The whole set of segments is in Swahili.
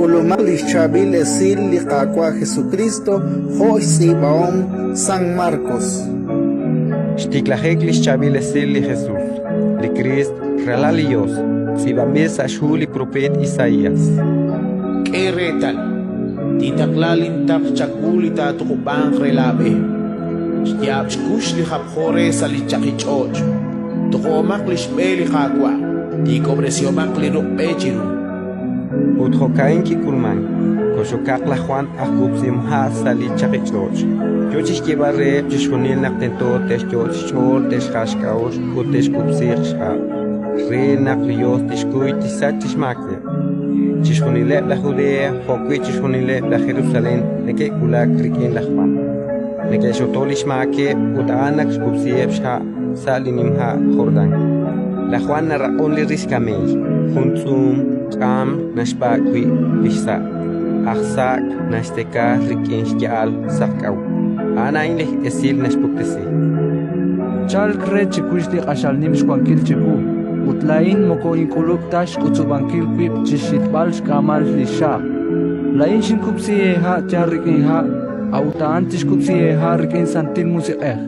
Ulumak Lischabil Esil Liqaqua Jesucristo, Joisi Baom San Marcos. Shtiklajek Lischabil Esil li Jesús, li Crist, Relalios, Sibames Ashuli Prophet Isaías. Keretal, titaklalin tak chakulita tukubang relabe. Stiab shkush li khapkhore salichakichoch. Tukomak lishmeli khakwa, di kobresiomak li rukpechiru. Uthokain ki kulman, koshokak la Juan akub simha salichakichoch. Yochish kibarre, jishunil naktento, teshchoch, chor, teshkashkaosh, utesh kubsircha. Re naklios tishkuy tisachish makle. Chishunile la Judea, Fokwi chishunile la Jerusalén, neke kulak rikin la Juan. Neke shotolish make, utanak skubsiebsha, salinimha Jordan. La Juan narraon li riskamej, juntzum, kam, nashbakwi, lishsa. Aksak, nashteka, rikin shkial, sakau. Ana inleh esil nashpuktesi. Chal kre chikushti ashalnim shkwankil chiku. Utlain moko inkuluk tash utsubankil kwip chishitbal shkamal lisha. Lain shinkupsi eha charrikin ha, autaan tishkupsi eha rikin santil musiqeh.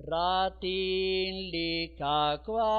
Ratin likakwa.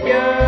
Yo